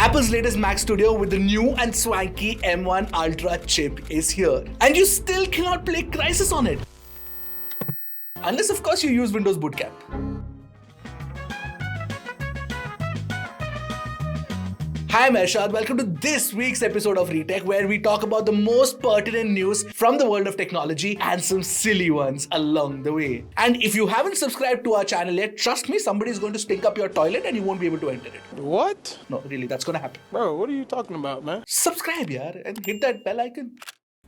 Apple's latest Mac Studio with the new and swanky M1 Ultra chip is here. And you still cannot play Crysis on it. Unless, of course, you use Windows Boot Camp. Hi, I'm Arshad. Welcome to this week's episode of Retech, where we talk about the most pertinent news from the world of technology and some silly ones along the way. And if you haven't subscribed to our channel yet, trust me, somebody is going to stink up your toilet and you won't be able to enter it. What? No, really, that's going to happen. Bro, what are you talking about, man? Subscribe, yaar, and hit that bell icon.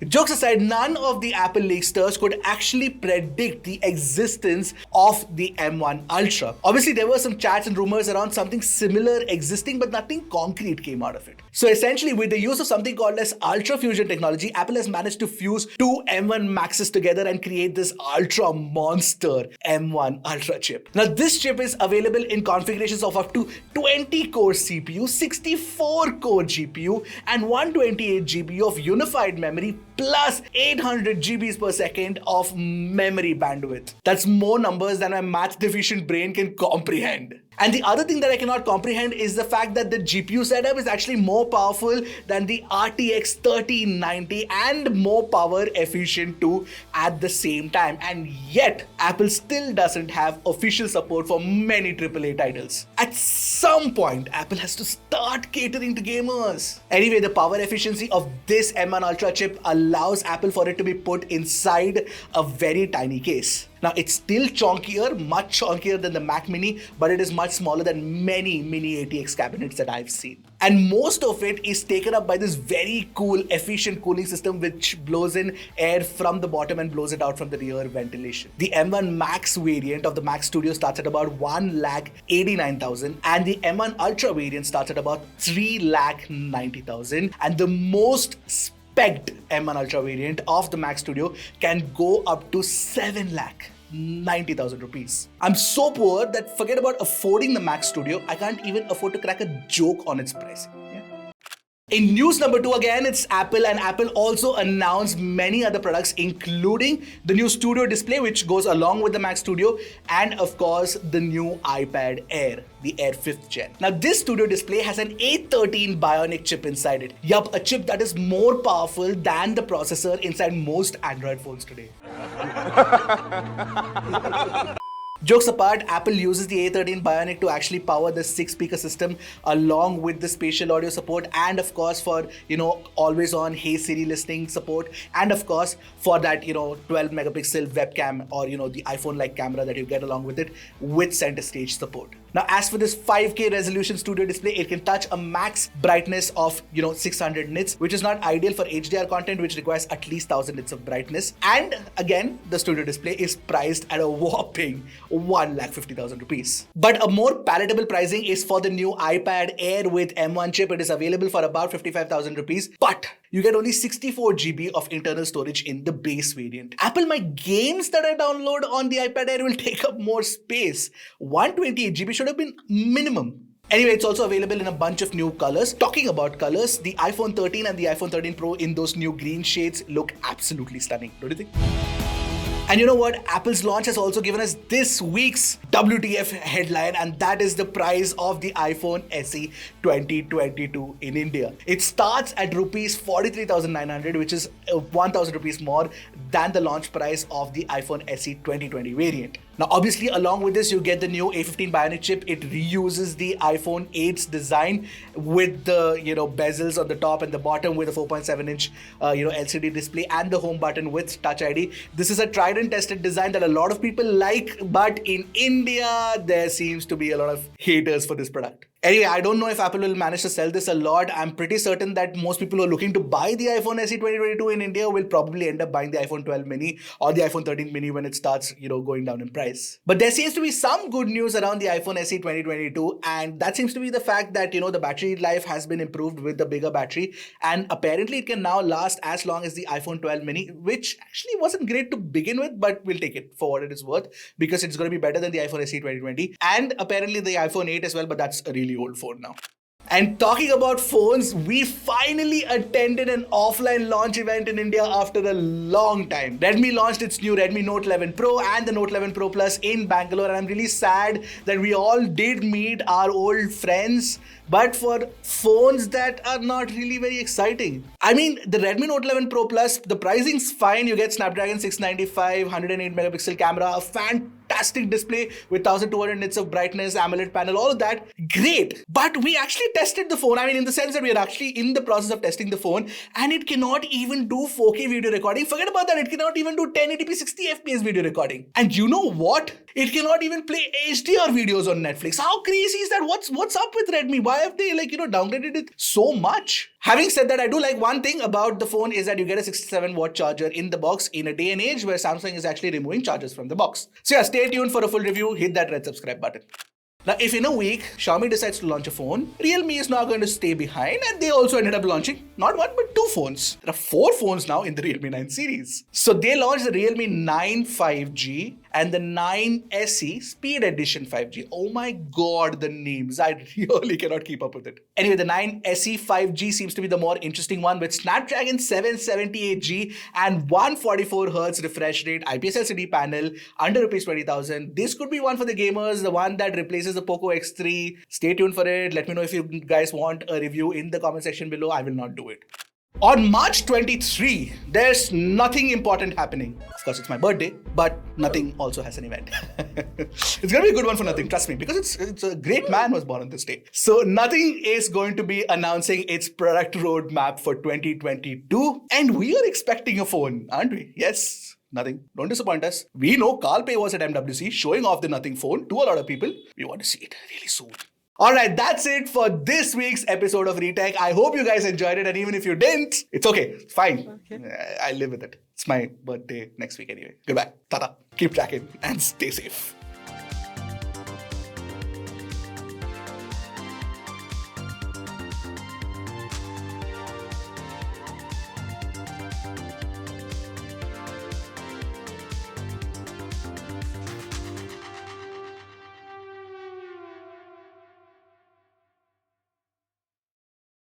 Jokes aside, none of the Apple leaksters could actually predict the existence of the M1 Ultra. Obviously, there were some chats and rumors around something similar existing, but nothing concrete came out of it. So essentially, with the use of something called as Ultra Fusion technology, Apple has managed to fuse two M1 Maxes together and create this ultra monster M1 Ultra chip. Now, this chip is available in configurations of up to 20-core CPU, 64-core GPU, and 128 GB of unified memory, plus 800 GBs per second of memory bandwidth. That's more numbers than my math deficient brain can comprehend. And the other thing that I cannot comprehend is the fact that the GPU setup is actually more powerful than the RTX 3090 and more power efficient too at the same time. And yet, Apple still doesn't have official support for many AAA titles. At some point, Apple has to start catering to gamers. Anyway, the power efficiency of this M1 Ultra chip allows Apple for it to be put inside a very tiny case. Now, it's still chunkier, much chunkier than the Mac Mini, but it is much smaller than many Mini ATX cabinets that I've seen. And most of it is taken up by this very cool, efficient cooling system which blows in air from the bottom and blows it out from the rear ventilation. The M1 Max variant of the Mac Studio starts at about 1,89,000 and the M1 Ultra variant starts at about 3,90,000, and the most spec'd M1 Ultra variant of the Mac Studio can go up to 7,90,000 rupees. I'm so poor that forget about affording the Mac Studio, I can't even afford to crack a joke on its pricing. In news number 2, again, it's Apple, and Apple also announced many other products, including the new Studio display, which goes along with the Mac Studio, and of course, the new iPad Air, the Air 5th Gen. Now, this Studio display has an A13 Bionic chip inside it. Yup, a chip that is more powerful than the processor inside most Android phones today. Jokes apart, Apple uses the A13 Bionic to actually power the 6-speaker system along with the spatial audio support, and of course for, always on Hey Siri listening support, and of course for that, 12 megapixel webcam or, the iPhone-like camera that you get along with it with center stage support. Now, as for this 5K resolution Studio display, it can touch a max brightness of, 600 nits, which is not ideal for HDR content, which requires at least 1000 nits of brightness. And again, the Studio display is priced at a whopping 1,50,000 rupees. But a more palatable pricing is for the new iPad Air with M1 chip. It is available for about 55,000 rupees, but you get only 64 GB of internal storage in the base variant. Apple, my games that I download on the iPad Air will take up more space. 128 GB should have been minimum. Anyway, it's also available in a bunch of new colors. Talking about colors, the iPhone 13 and the iPhone 13 Pro in those new green shades look absolutely stunning, don't you think? And you know what? Apple's launch has also given us this week's WTF headline, and that is the price of the iPhone SE 2022 in India. It starts at rupees 43,900, which is 1,000 rupees more than the launch price of the iPhone SE 2020 variant. Now, obviously, along with this, you get the new A15 Bionic chip. It reuses the iPhone 8's design with the, bezels on the top and the bottom with a 4.7-inch, LCD display and the home button with Touch ID. This is a tried and tested design that a lot of people like, but in India, there seems to be a lot of haters for this product. Anyway, I don't know if Apple will manage to sell this a lot. I'm pretty certain that most people who are looking to buy the iPhone SE 2022 in India will probably end up buying the iPhone 12 mini or the iPhone 13 mini when it starts, going down in price. But there seems to be some good news around the iPhone SE 2022, and that seems to be the fact that, the battery life has been improved with the bigger battery, and apparently it can now last as long as the iPhone 12 mini, which actually wasn't great to begin with, but we'll take it for what it is worth because it's going to be better than the iPhone SE 2020 and apparently the iPhone 8 as well, but that's a really old phone now. And talking about phones, we finally attended an offline launch event in India after a long time. Redmi launched its new Redmi Note 11 Pro and the Note 11 Pro Plus in Bangalore, and I'm really sad that we all did meet our old friends but for phones that are not really very exciting. I mean, the Redmi Note 11 Pro Plus, the pricing's fine. You get Snapdragon 695, 108 megapixel camera, a fantastic display with 1200 nits of brightness, AMOLED panel, all of that. Great. But we actually tested the phone. I mean, in the sense that we are actually in the process of testing the phone, and it cannot even do 4K video recording. Forget about that. It cannot even do 1080p 60 FPS video recording. And you know what? It cannot even play HDR videos on Netflix. How crazy is that? What's up with Redmi? Why have they downgraded it so much? Having said that, I do like one thing about the phone is that you get a 67-watt charger in the box in a day and age where Samsung is actually removing chargers from the box. So yeah, stay tuned for a full review. Hit that red subscribe button. Now, if in a week Xiaomi decides to launch a phone, Realme is not going to stay behind, and they also ended up launching not one but two phones. There are 4 phones now in the Realme 9 series. So they launched the Realme 9 5G and the 9 SE Speed Edition 5G. Oh my god, the names. I really cannot keep up with it. Anyway, the 9 SE 5G seems to be the more interesting one with Snapdragon 778G and 144Hz refresh rate, IPS LCD panel, under Rs 20,000. This could be one for the gamers, the one that replaces the Poco X3. Stay tuned for it. Let me know if you guys want a review in the comment section below. I will not do it. On March 23, there's nothing important happening. Of course, it's my birthday, but nothing also has an event. It's going to be a good one for nothing, trust me, because it's a great man was born on this day. So nothing is going to be announcing its product roadmap for 2022. And we are expecting a phone, aren't we? Yes. Nothing. Don't disappoint us. We know Carl Pei was at MWC showing off the Nothing phone to a lot of people. We want to see it really soon. Alright, that's it for this week's episode of Retech. I hope you guys enjoyed it, and even if you didn't, it's okay. It's fine. Okay. I live with it. It's my birthday next week anyway. Goodbye. Tata. Keep tracking and stay safe.